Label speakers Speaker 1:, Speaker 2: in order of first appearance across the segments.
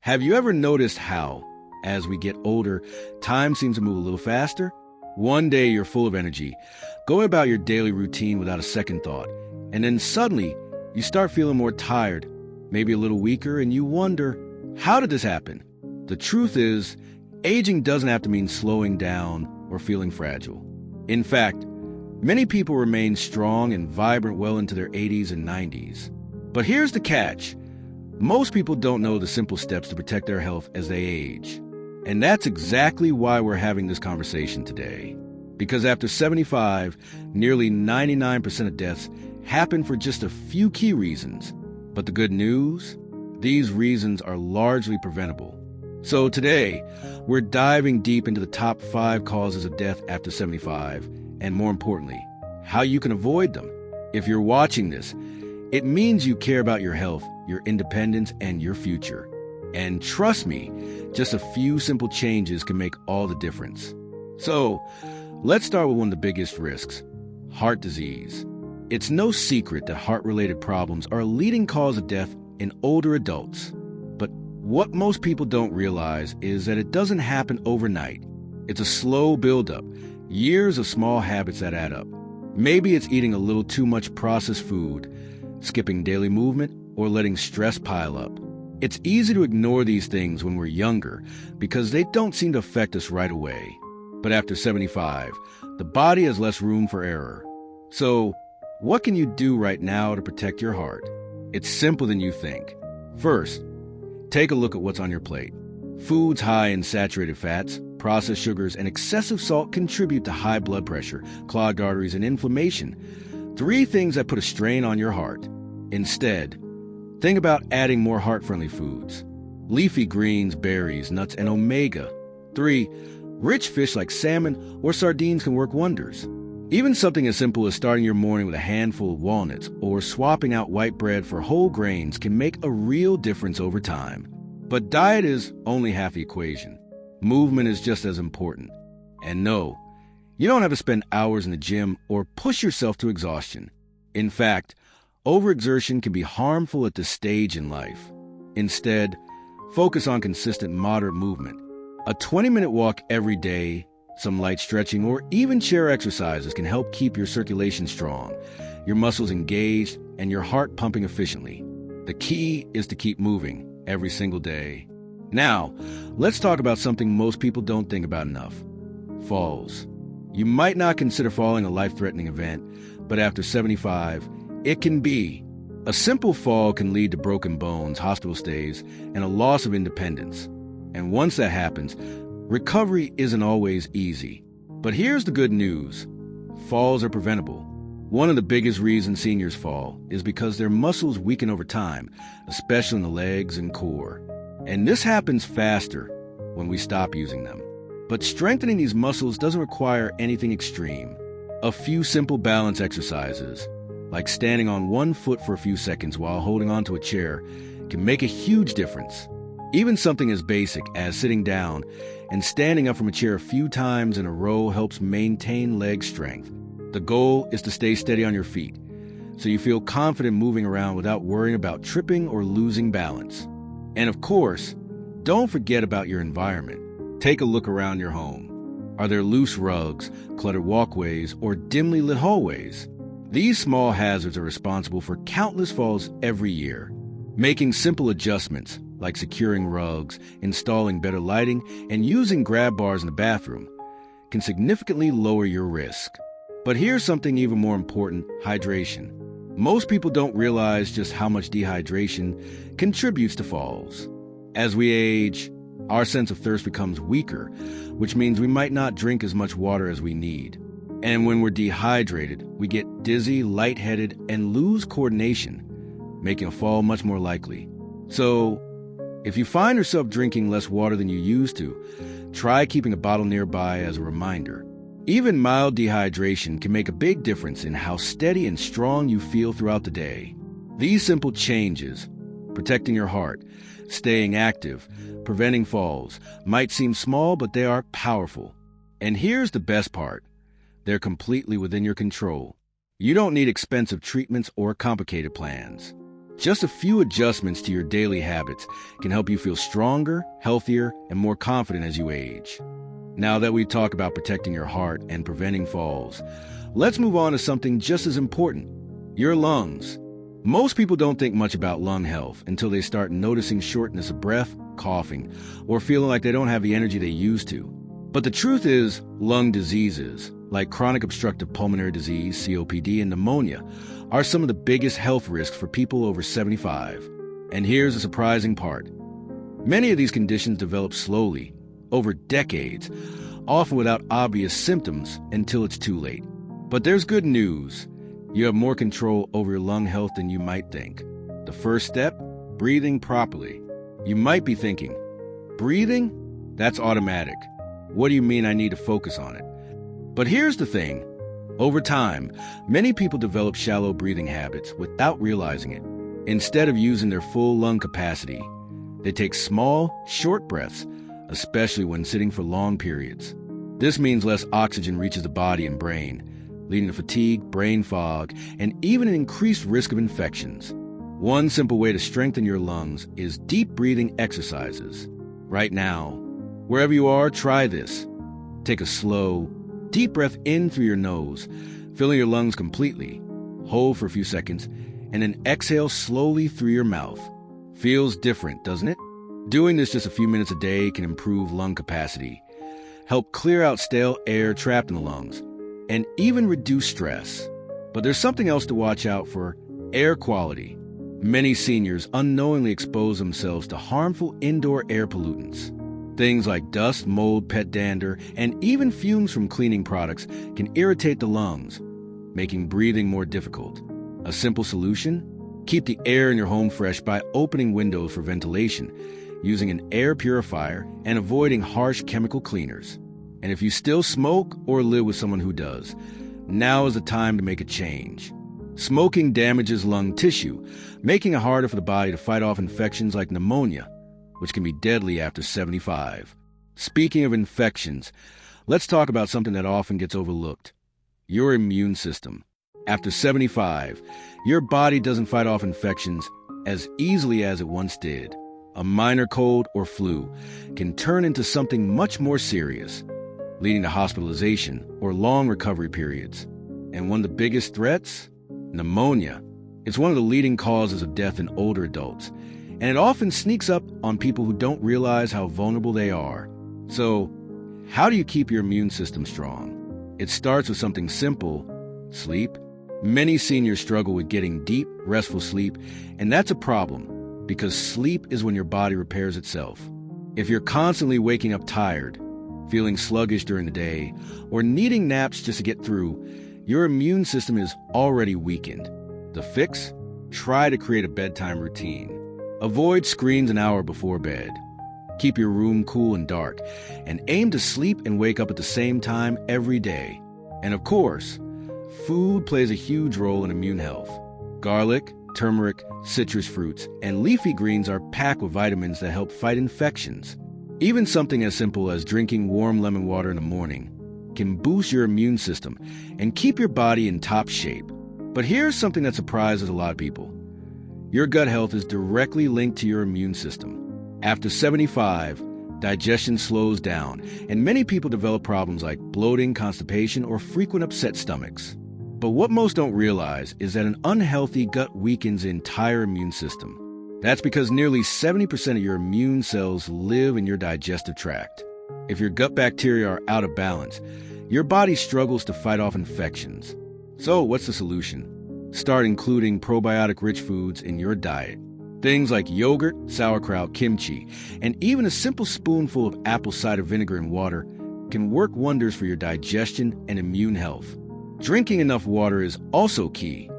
Speaker 1: Have you ever noticed how, as we get older, time seems to move a little faster? One day you're full of energy, going about your daily routine without a second thought, and then suddenly you start feeling more tired, maybe a little weaker, and you wonder, how did this happen? The truth is, aging doesn't have to mean slowing down or feeling fragile. In fact, many people remain strong and vibrant well into their 80s and 90s. But here's the catch. Most people don't know the simple steps to protect their health as they age. And that's exactly why we're having this conversation today. Because after 75, nearly 99% of deaths happen for just a few key reasons. But the good news? These reasons are largely preventable. So today, we're diving deep into the top 5 causes of death after 75, and more importantly, how you can avoid them. If you're watching this, it means you care about your health, your independence, and your future. And trust me, just a few simple changes can make all the difference. So, let's start with one of the biggest risks, heart disease. It's no secret that heart-related problems are a leading cause of death in older adults. But what most people don't realize is that it doesn't happen overnight. It's a slow buildup, years of small habits that add up. Maybe it's eating a little too much processed food, skipping daily movement, or letting stress pile up. It's easy to ignore these things when we're younger because they don't seem to affect us right away. But after 75, the body has less room for error. So, what can you do right now to protect your heart? It's simpler than you think. First, take a look at what's on your plate. Foods high in saturated fats, processed sugars, and excessive salt contribute to high blood pressure, clogged arteries, and inflammation. 3 things that put a strain on your heart. Instead, think about adding more heart-friendly foods. Leafy greens, berries, nuts, and omega-3. Rich fish like salmon or sardines can work wonders. Even something as simple as starting your morning with a handful of walnuts or swapping out white bread for whole grains can make a real difference over time. But diet is only half the equation. Movement is just as important. And no, you don't have to spend hours in the gym or push yourself to exhaustion. In fact, overexertion can be harmful at this stage in life. Instead, focus on consistent moderate movement. A 20-minute walk every day, some light stretching, or even chair exercises can help keep your circulation strong, your muscles engaged, and your heart pumping efficiently. The key is to keep moving every single day. Now, let's talk about something most people don't think about enough: falls. You might not consider falling a life-threatening event, but after 75, it can be. A simple fall can lead to broken bones, hospital stays, and a loss of independence. And once that happens, recovery isn't always easy. But here's the good news. Falls are preventable. One of the biggest reasons seniors fall is because their muscles weaken over time, especially in the legs and core. And this happens faster when we stop using them. But strengthening these muscles doesn't require anything extreme. A few simple balance exercises, like standing on one foot for a few seconds while holding onto a chair, can make a huge difference. Even something as basic as sitting down and standing up from a chair a few times in a row helps maintain leg strength. The goal is to stay steady on your feet, so you feel confident moving around without worrying about tripping or losing balance. And of course, don't forget about your environment. Take a look around your home. Are there loose rugs, cluttered walkways, or dimly lit hallways? These small hazards are responsible for countless falls every year. Making simple adjustments, like securing rugs, installing better lighting, and using grab bars in the bathroom, can significantly lower your risk. But here's something even more important: hydration. Most people don't realize just how much dehydration contributes to falls. As we age, our sense of thirst becomes weaker, which means we might not drink as much water as we need. And when we're dehydrated, we get dizzy, lightheaded, and lose coordination, making a fall much more likely. So, if you find yourself drinking less water than you used to, try keeping a bottle nearby as a reminder. Even mild dehydration can make a big difference in how steady and strong you feel throughout the day. These simple changes, protecting your heart, staying active, preventing falls, might seem small, but they are powerful. And here's the best part: they're completely within your control. You don't need expensive treatments or complicated plans. Just a few adjustments to your daily habits can help you feel stronger, healthier, and more confident as you age. Now that we've talked about protecting your heart and preventing falls, let's move on to something just as important: your lungs. Most people don't think much about lung health until they start noticing shortness of breath, coughing, or feeling like they don't have the energy they used to. But the truth is, lung diseases, like chronic obstructive pulmonary disease, COPD, and pneumonia, are some of the biggest health risks for people over 75. And here's the surprising part. Many of these conditions develop slowly, over decades, often without obvious symptoms until it's too late. But there's good news. You have more control over your lung health than you might think. The first step, breathing properly. You might be thinking, breathing? That's automatic. What do you mean I need to focus on it? But here's the thing. Over time, many people develop shallow breathing habits without realizing it. Instead of using their full lung capacity, they take small, short breaths, especially when sitting for long periods. This means less oxygen reaches the body and brain, leading to fatigue, brain fog, and even an increased risk of infections. One simple way to strengthen your lungs is deep breathing exercises. Right now, wherever you are, try this. Take a slow, deep breath in through your nose, filling your lungs completely. Hold for a few seconds, and then exhale slowly through your mouth. Feels different, doesn't it? Doing this just a few minutes a day can improve lung capacity, help clear out stale air trapped in the lungs, and even reduce stress. But there's something else to watch out for: air quality. Many seniors unknowingly expose themselves to harmful indoor air pollutants. Things like dust, mold, pet dander, and even fumes from cleaning products can irritate the lungs, making breathing more difficult. A simple solution? Keep the air in your home fresh by opening windows for ventilation, using an air purifier, and avoiding harsh chemical cleaners. And if you still smoke or live with someone who does, now is the time to make a change. Smoking damages lung tissue, making it harder for the body to fight off infections like pneumonia, which can be deadly after 75. Speaking of infections, let's talk about something that often gets overlooked: your immune system. After 75, your body doesn't fight off infections as easily as it once did. A minor cold or flu can turn into something much more serious, leading to hospitalization or long recovery periods. And one of the biggest threats? Pneumonia. It's one of the leading causes of death in older adults, and it often sneaks up on people who don't realize how vulnerable they are. So, how do you keep your immune system strong? It starts with something simple: sleep. Many seniors struggle with getting deep, restful sleep, and that's a problem, because sleep is when your body repairs itself. If you're constantly waking up tired, feeling sluggish during the day, or needing naps just to get through, your immune system is already weakened. The fix? Try to create a bedtime routine. Avoid screens an hour before bed. Keep your room cool and dark, and aim to sleep and wake up at the same time every day. And of course, food plays a huge role in immune health. Garlic, turmeric, citrus fruits, and leafy greens are packed with vitamins that help fight infections. Even something as simple as drinking warm lemon water in the morning can boost your immune system and keep your body in top shape. But here's something that surprises a lot of people. Your gut health is directly linked to your immune system. After 75, digestion slows down, and many people develop problems like bloating, constipation, or frequent upset stomachs. But what most don't realize is that an unhealthy gut weakens the entire immune system. That's because nearly 70% of your immune cells live in your digestive tract. If your gut bacteria are out of balance, your body struggles to fight off infections. So what's the solution? Start including probiotic-rich foods in your diet. Things like yogurt, sauerkraut, kimchi, and even a simple spoonful of apple cider vinegar in water can work wonders for your digestion and immune health. Drinking enough water is also key,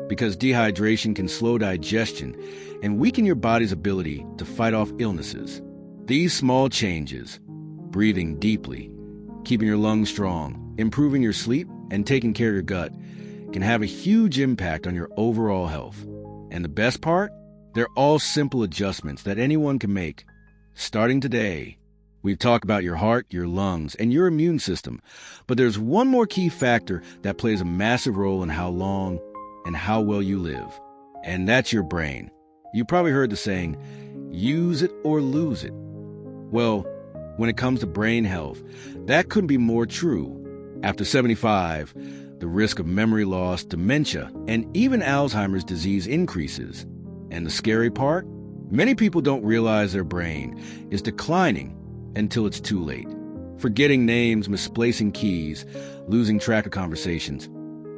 Speaker 1: because dehydration can slow digestion and weaken your body's ability to fight off illnesses. These small changes, breathing deeply, keeping your lungs strong, improving your sleep, and taking care of your gut, can have a huge impact on your overall health. And the best part? They're all simple adjustments that anyone can make, starting today. We've talked about your heart, your lungs, and your immune system, but there's one more key factor that plays a massive role in how long and how well you live, and that's your brain. You probably heard the saying, use it or lose it. Well, when it comes to brain health, that couldn't be more true. After 75, the risk of memory loss, dementia, and even Alzheimer's disease increases. And the scary part? Many people don't realize their brain is declining until it's too late. Forgetting names, misplacing keys, losing track of conversations.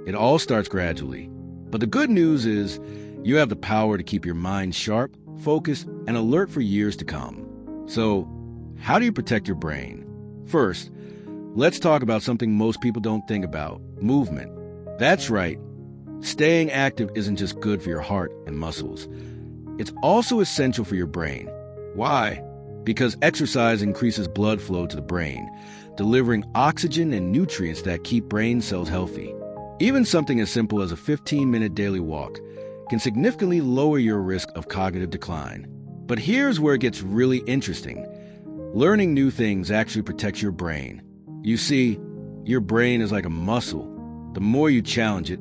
Speaker 1: It all starts gradually. But the good news is you have the power to keep your mind sharp, focused, and alert for years to come. So, how do you protect your brain? First, let's talk about something most people don't think about: movement. That's right. Staying active isn't just good for your heart and muscles. It's also essential for your brain. Why? Because exercise increases blood flow to the brain, delivering oxygen and nutrients that keep brain cells healthy. Even something as simple as a 15-minute daily walk can significantly lower your risk of cognitive decline. But here's where it gets really interesting. Learning new things actually protects your brain. You see, your brain is like a muscle. The more you challenge it,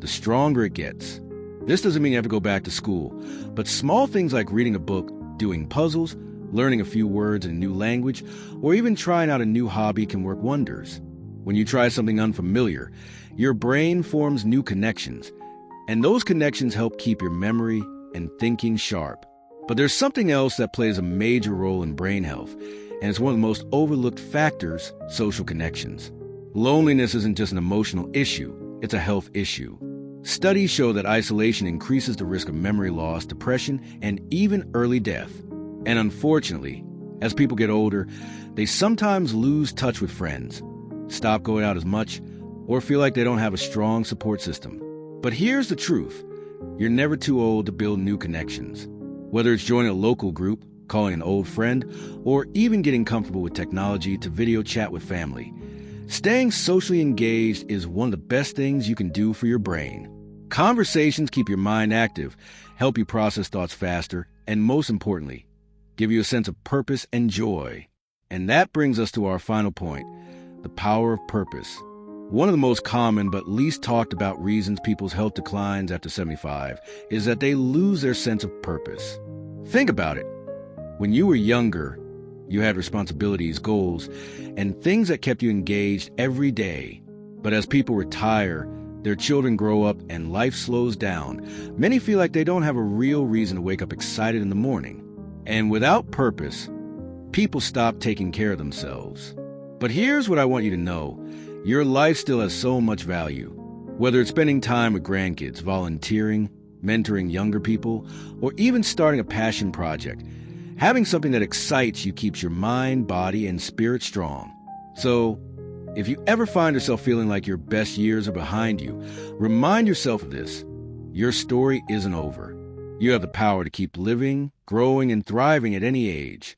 Speaker 1: the stronger it gets. This doesn't mean you have to go back to school, but small things like reading a book, doing puzzles, learning a few words in a new language, or even trying out a new hobby can work wonders. When you try something unfamiliar, your brain forms new connections, and those connections help keep your memory and thinking sharp. But there's something else that plays a major role in brain health, and it's one of the most overlooked factors: social connections. Loneliness isn't just an emotional issue, it's a health issue. Studies show that isolation increases the risk of memory loss, depression, and even early death. And unfortunately, as people get older, they sometimes lose touch with friends, stop going out as much, or feel like they don't have a strong support system. But here's the truth: you're never too old to build new connections. Whether it's joining a local group, calling an old friend, or even getting comfortable with technology to video chat with family, staying socially engaged is one of the best things you can do for your brain. Conversations keep your mind active, help you process thoughts faster, and most importantly, give you a sense of purpose and joy. And that brings us to our final point: the power of purpose. One of the most common but least talked about reasons people's health declines after 75 is that they lose their sense of purpose. Think about it. When you were younger, you had responsibilities, goals, and things that kept you engaged every day. But as people retire, their children grow up, and life slows down, many feel like they don't have a real reason to wake up excited in the morning. And without purpose, people stop taking care of themselves. But here's what I want you to know: your life still has so much value. Whether it's spending time with grandkids, volunteering, mentoring younger people, or even starting a passion project, having something that excites you keeps your mind, body, and spirit strong. So, if you ever find yourself feeling like your best years are behind you, remind yourself of this: your story isn't over. You have the power to keep living, growing, and thriving at any age.